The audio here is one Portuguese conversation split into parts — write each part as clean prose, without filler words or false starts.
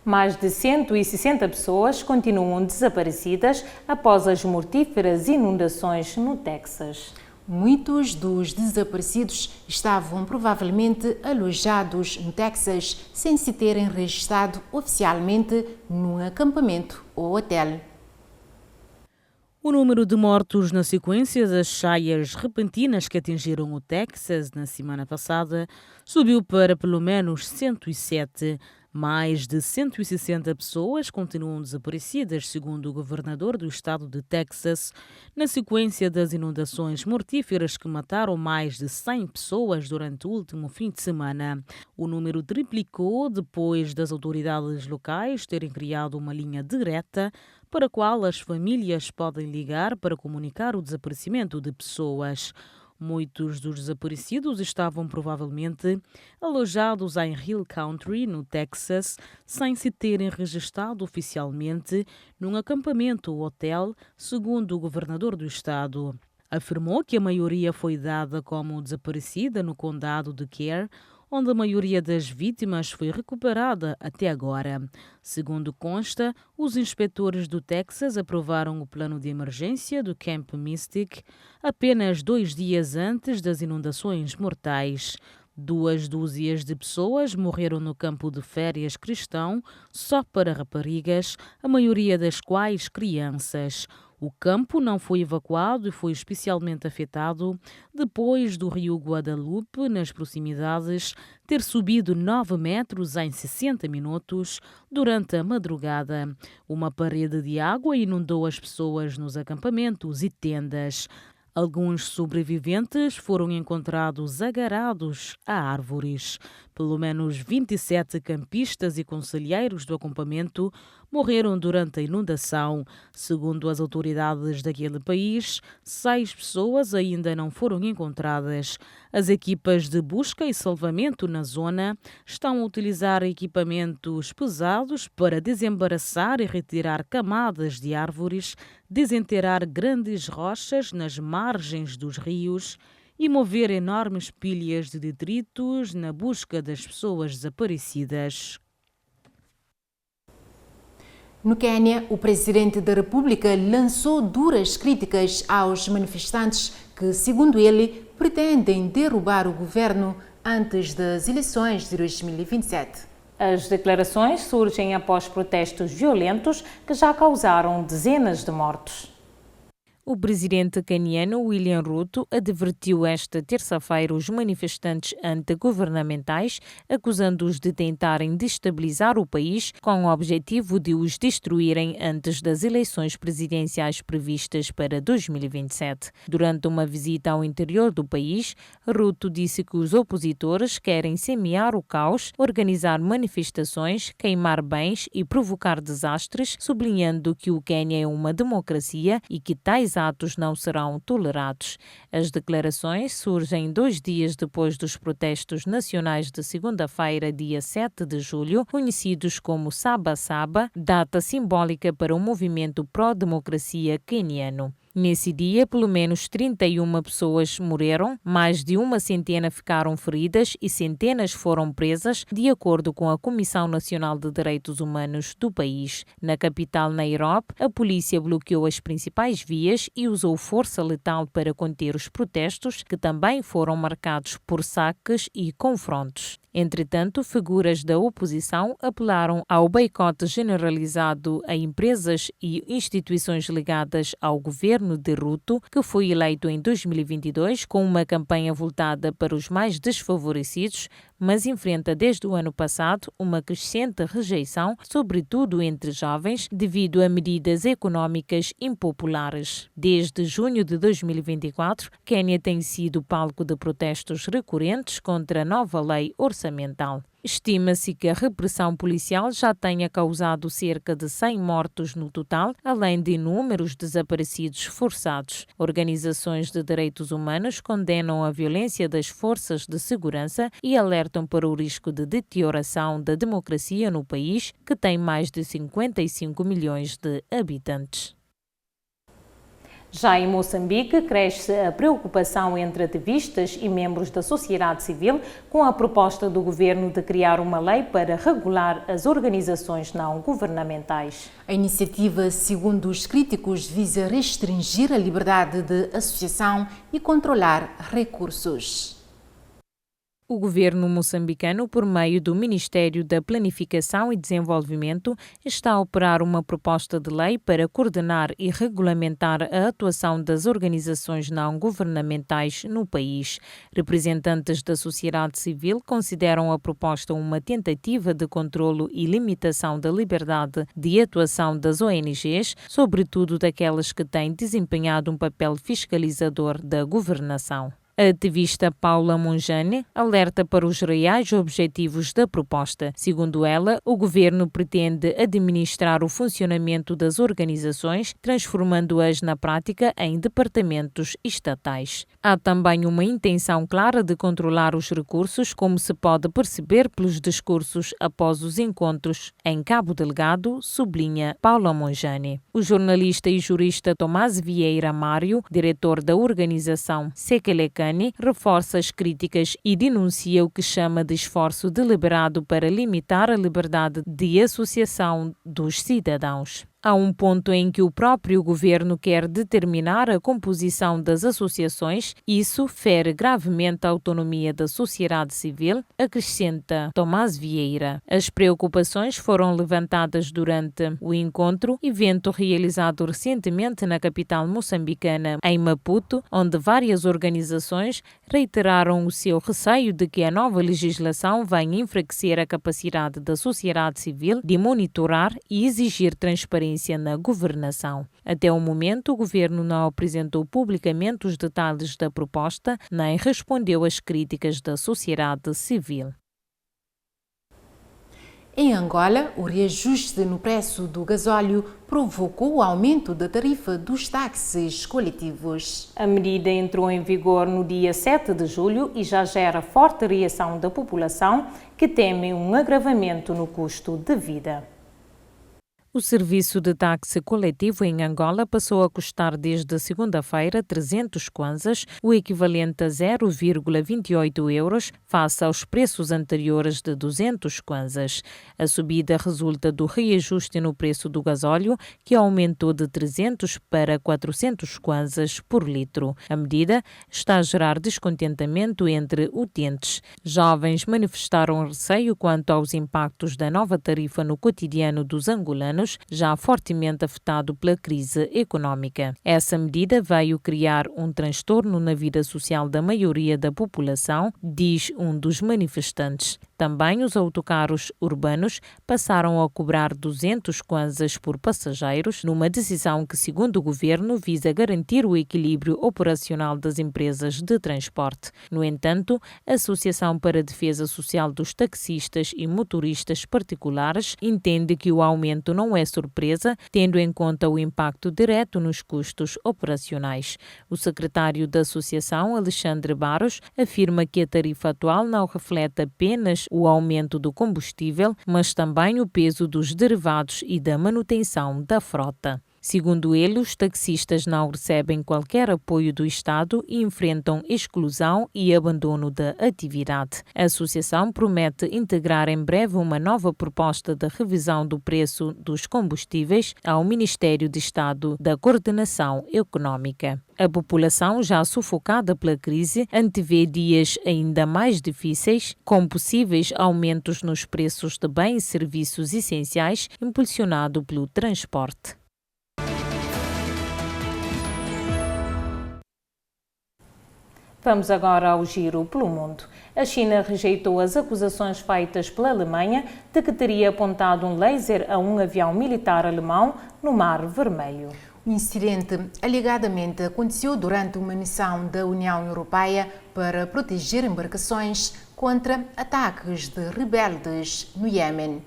Mais de 160 pessoas continuam desaparecidas após as mortíferas inundações no Texas. Muitos dos desaparecidos estavam provavelmente alojados no Texas sem se terem registrado oficialmente num acampamento ou hotel. O número de mortos na sequência das cheias repentinas que atingiram o Texas na semana passada subiu para pelo menos 107. Mais de 160 pessoas continuam desaparecidas, segundo o governador do estado de Texas, na sequência das inundações mortíferas que mataram mais de 100 pessoas durante o último fim de semana. O número triplicou depois das autoridades locais terem criado uma linha direta para a qual as famílias podem ligar para comunicar o desaparecimento de pessoas. Muitos dos desaparecidos estavam provavelmente alojados em Hill Country, no Texas, sem se terem registrado oficialmente num acampamento ou hotel, segundo o governador do estado. Afirmou que a maioria foi dada como desaparecida no condado de Kerr, onde a maioria das vítimas foi recuperada até agora. Segundo consta, os inspetores do Texas aprovaram o plano de emergência do Camp Mystic apenas 2 dias antes das inundações mortais. 2 dúzias de pessoas morreram no campo de férias cristão só para raparigas, a maioria das quais crianças. O campo não foi evacuado e foi especialmente afetado depois do rio Guadalupe, nas proximidades, ter subido 9 metros em 60 minutos durante a madrugada. Uma parede de água inundou as pessoas nos acampamentos e tendas. Alguns sobreviventes foram encontrados agarrados a árvores. Pelo menos 27 campistas e conselheiros do acampamento morreram durante a inundação. Segundo as autoridades daquele país, 6 pessoas ainda não foram encontradas. As equipas de busca e salvamento na zona estão a utilizar equipamentos pesados para desembaraçar e retirar camadas de árvores, desenterrar grandes rochas nas margens dos rios e mover enormes pilhas de detritos na busca das pessoas desaparecidas. No Quênia, o presidente da República lançou duras críticas aos manifestantes que, segundo ele, pretendem derrubar o governo antes das eleições de 2027. As declarações surgem após protestos violentos que já causaram dezenas de mortos. O presidente caniano William Ruto advertiu esta terça-feira os manifestantes antigovernamentais, acusando-os de tentarem destabilizar o país com o objetivo de os destruírem antes das eleições presidenciais previstas para 2027. Durante uma visita ao interior do país, Ruto disse que os opositores querem semear o caos, organizar manifestações, queimar bens e provocar desastres, sublinhando que o Quênia é uma democracia e que tais atos não serão tolerados. As declarações surgem 2 dias depois dos protestos nacionais de segunda-feira, dia 7 de julho, conhecidos como Saba Saba, data simbólica para o movimento pró-democracia queniano. Nesse dia, pelo menos 31 pessoas morreram, mais de 100 ficaram feridas e centenas foram presas, de acordo com a Comissão Nacional de Direitos Humanos do país. Na capital Nairobi, a polícia bloqueou as principais vias e usou força letal para conter os protestos, que também foram marcados por saques e confrontos. Entretanto, figuras da oposição apelaram ao boicote generalizado a empresas e instituições ligadas ao governo de Ruto, que foi eleito em 2022 com uma campanha voltada para os mais desfavorecidos, mas enfrenta desde o ano passado uma crescente rejeição, sobretudo entre jovens, devido a medidas econômicas impopulares. Desde junho de 2024, Quênia tem sido palco de protestos recorrentes contra a nova lei orçamental. Estima-se que a repressão policial já tenha causado cerca de 100 mortos no total, além de inúmeros desaparecidos forçados. Organizações de direitos humanos condenam a violência das forças de segurança e alertam para o risco de deterioração da democracia no país, que tem mais de 55 milhões de habitantes. Já em Moçambique, cresce a preocupação entre ativistas e membros da sociedade civil com a proposta do governo de criar uma lei para regular as organizações não governamentais. A iniciativa, segundo os críticos, visa restringir a liberdade de associação e controlar recursos. O governo moçambicano, por meio do Ministério da Planificação e Desenvolvimento, está a operar uma proposta de lei para coordenar e regulamentar a atuação das organizações não governamentais no país. Representantes da sociedade civil consideram a proposta uma tentativa de controlo e limitação da liberdade de atuação das ONGs, sobretudo daquelas que têm desempenhado um papel fiscalizador da governação. A ativista Paula Monjane alerta para os reais objetivos da proposta. Segundo ela, o governo pretende administrar o funcionamento das organizações, transformando-as na prática em departamentos estatais. Há também uma intenção clara de controlar os recursos, como se pode perceber pelos discursos após os encontros em Cabo Delgado, sublinha Paula Monjane. O jornalista e jurista Tomás Vieira Mário, diretor da organização Sekeleka, reforça as críticas e denuncia o que chama de esforço deliberado para limitar a liberdade de associação dos cidadãos. Há um ponto em que o próprio governo quer determinar a composição das associações, isso fere gravemente a autonomia da sociedade civil, acrescenta Tomás Vieira. As preocupações foram levantadas durante o encontro, evento realizado recentemente na capital moçambicana, em Maputo, onde várias organizações reiteraram o seu receio de que a nova legislação venha enfraquecer a capacidade da sociedade civil de monitorar e exigir transparência na governação. Até o momento, o governo não apresentou publicamente os detalhes da proposta, nem respondeu às críticas da sociedade civil. Em Angola, o reajuste no preço do gasóleo provocou o aumento da tarifa dos táxis coletivos. A medida entrou em vigor no dia 7 de julho e já gera forte reação da população, que teme um agravamento no custo de vida. O serviço de táxi coletivo em Angola passou a custar desde segunda-feira 300 kwanzas, o equivalente a 0,28 euros, face aos preços anteriores de 200 kwanzas. A subida resulta do reajuste no preço do gasóleo, que aumentou de 300 para 400 kwanzas por litro. A medida está a gerar descontentamento entre utentes. Jovens manifestaram receio quanto aos impactos da nova tarifa no cotidiano dos angolanos, já fortemente afetado pela crise económica. Essa medida veio criar um transtorno na vida social da maioria da população, diz um dos manifestantes. Também os autocarros urbanos passaram a cobrar 200 kwanzas por passageiros, numa decisão que, segundo o governo, visa garantir o equilíbrio operacional das empresas de transporte. No entanto, a Associação para a Defesa Social dos Taxistas e Motoristas Particulares entende que o aumento não é surpresa, tendo em conta o impacto direto nos custos operacionais. O secretário da Associação, Alexandre Barros, afirma que a tarifa atual não reflete apenas o aumento do combustível, mas também o peso dos derivados e da manutenção da frota. Segundo ele, os taxistas não recebem qualquer apoio do Estado e enfrentam exclusão e abandono da atividade. A associação promete integrar em breve uma nova proposta de revisão do preço dos combustíveis ao Ministério de Estado da Coordenação Econômica. A população, já sufocada pela crise, antevê dias ainda mais difíceis, com possíveis aumentos nos preços de bens e serviços essenciais, impulsionado pelo transporte. Vamos agora ao giro pelo mundo. A China rejeitou as acusações feitas pela Alemanha de que teria apontado um laser a um avião militar alemão no Mar Vermelho. O incidente alegadamente aconteceu durante uma missão da União Europeia para proteger embarcações contra ataques de rebeldes no Iêmen.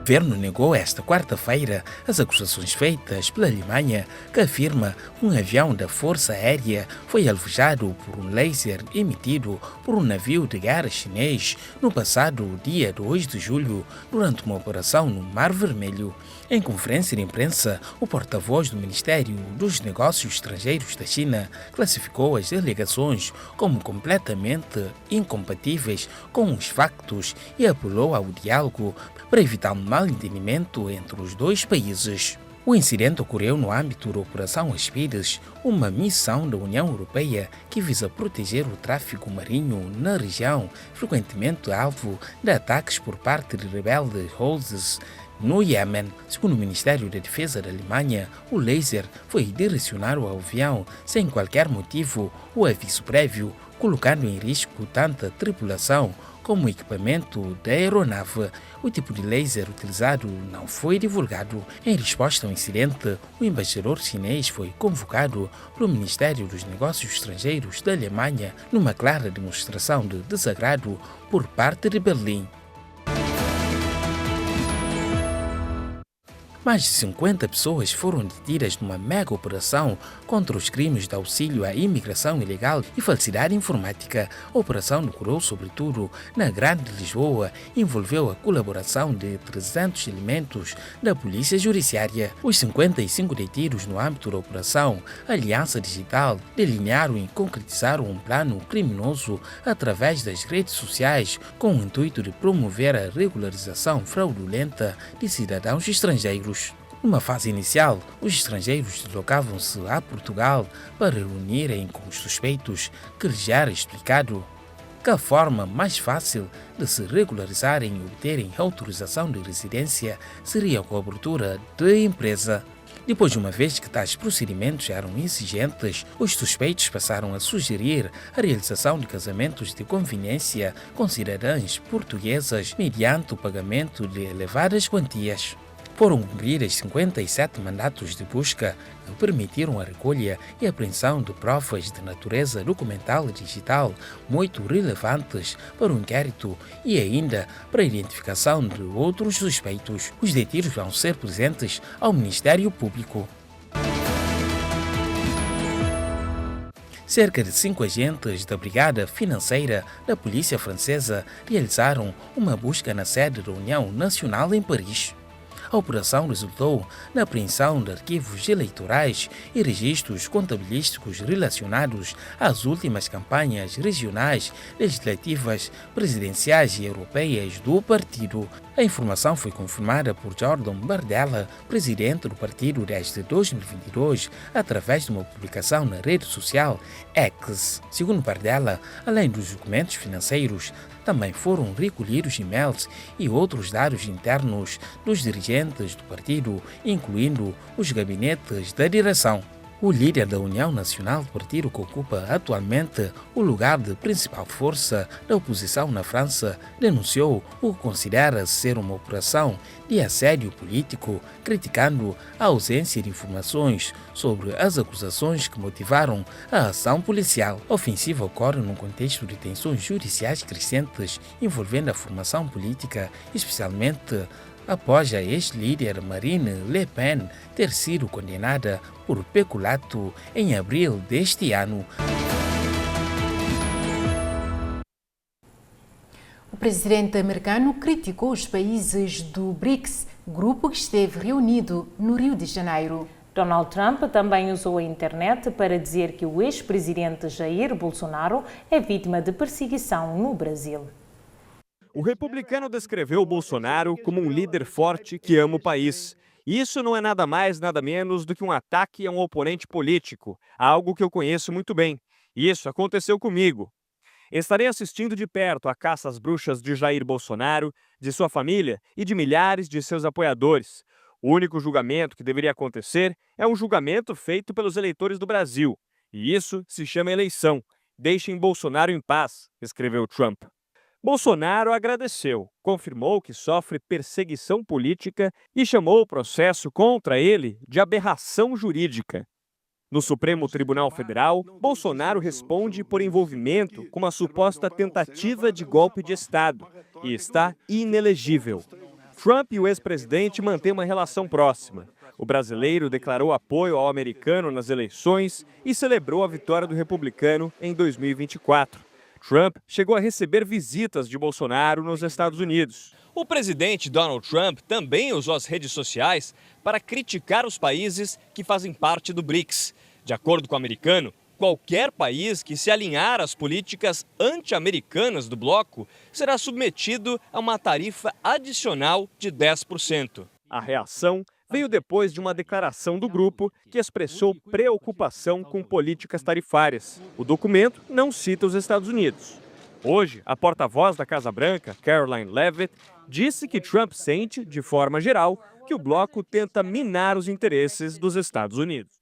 O governo negou esta quarta-feira as acusações feitas pela Alemanha, que afirma que um avião da Força Aérea foi alvejado por um laser emitido por um navio de guerra chinês no passado dia 2 de julho, durante uma operação no Mar Vermelho. Em conferência de imprensa, o porta-voz do Ministério dos Negócios Estrangeiros da China classificou as alegações como completamente incompatíveis com os factos e apelou ao diálogo para evitar um mal-entendimento entre os dois países. O incidente ocorreu no âmbito da Operação Aspides, uma missão da União Europeia que visa proteger o tráfico marinho na região, frequentemente alvo de ataques por parte de rebeldes Houthis no Iêmen. Segundo o Ministério da Defesa da Alemanha, o laser foi direcionado ao avião sem qualquer motivo ou aviso prévio, colocando em risco tanto a tripulação como o equipamento da aeronave. O tipo de laser utilizado não foi divulgado. Em resposta ao incidente, o embaixador chinês foi convocado pelo Ministério dos Negócios Estrangeiros da Alemanha numa clara demonstração de desagrado por parte de Berlim. Mais de 50 pessoas foram detidas numa mega operação contra os crimes de auxílio à imigração ilegal e falsidade informática. A operação decorreu sobretudo na Grande Lisboa e envolveu a colaboração de 300 elementos da Polícia Judiciária. Os 55 detidos no âmbito da operação Aliança Digital delinearam e concretizaram um plano criminoso através das redes sociais com o intuito de promover a regularização fraudulenta de cidadãos estrangeiros. Numa fase inicial, os estrangeiros deslocavam-se a Portugal para reunirem com os suspeitos, que lhes era explicado que a forma mais fácil de se regularizarem e obterem autorização de residência seria com a abertura de empresa. Depois de uma vez que tais procedimentos eram exigentes, os suspeitos passaram a sugerir a realização de casamentos de conveniência com cidadãs portuguesas mediante o pagamento de elevadas quantias. Foram cumpridas 57 mandatos de busca que permitiram a recolha e apreensão de provas de natureza documental e digital muito relevantes para o inquérito e ainda para a identificação de outros suspeitos. Os detidos vão ser presentes ao Ministério Público. Cerca de 5 agentes da Brigada Financeira da Polícia Francesa realizaram uma busca na sede da União Nacional em Paris. A operação resultou na apreensão de arquivos eleitorais e registros contabilísticos relacionados às últimas campanhas regionais, legislativas, presidenciais e europeias do partido. A informação foi confirmada por Jordan Bardella, presidente do partido desde 2022, através de uma publicação na rede social X. Segundo Bardella, além dos documentos financeiros, também foram recolhidos e-mails e outros dados internos dos dirigentes do partido, incluindo os gabinetes da direção. O líder da União Nacional do partido, que ocupa atualmente o lugar de principal força da oposição na França, denunciou o que considera ser uma operação de assédio político, criticando a ausência de informações sobre as acusações que motivaram a ação policial. A ofensiva ocorre num contexto de tensões judiciais crescentes envolvendo a formação política, especialmente após a ex-líder Marine Le Pen ter sido condenada por peculato em abril deste ano. O presidente americano criticou os países do BRICS, grupo que esteve reunido no Rio de Janeiro. Donald Trump também usou a internet para dizer que o ex-presidente Jair Bolsonaro é vítima de perseguição no Brasil. O republicano descreveu Bolsonaro como um líder forte que ama o país. E isso não é nada mais, nada menos do que um ataque a um oponente político, algo que eu conheço muito bem. Isso aconteceu comigo. Estarei assistindo de perto a caça às bruxas de Jair Bolsonaro, de sua família e de milhares de seus apoiadores. O único julgamento que deveria acontecer é um julgamento feito pelos eleitores do Brasil. E isso se chama eleição. Deixem Bolsonaro em paz, escreveu Trump. Bolsonaro agradeceu, confirmou que sofre perseguição política e chamou o processo contra ele de aberração jurídica. No Supremo Tribunal Federal, Bolsonaro responde por envolvimento com uma suposta tentativa de golpe de Estado e está inelegível. Trump e o ex-presidente mantêm uma relação próxima. O brasileiro declarou apoio ao americano nas eleições e celebrou a vitória do republicano em 2024. Trump chegou a receber visitas de Bolsonaro nos Estados Unidos. O presidente Donald Trump também usou as redes sociais para criticar os países que fazem parte do BRICS. De acordo com o americano, qualquer país que se alinhar às políticas anti-americanas do bloco será submetido a uma tarifa adicional de 10%. A reação veio depois de uma declaração do grupo que expressou preocupação com políticas tarifárias. O documento não cita os Estados Unidos. Hoje, a porta-voz da Casa Branca, Karoline Leavitt, disse que Trump sente, de forma geral, que o bloco tenta minar os interesses dos Estados Unidos.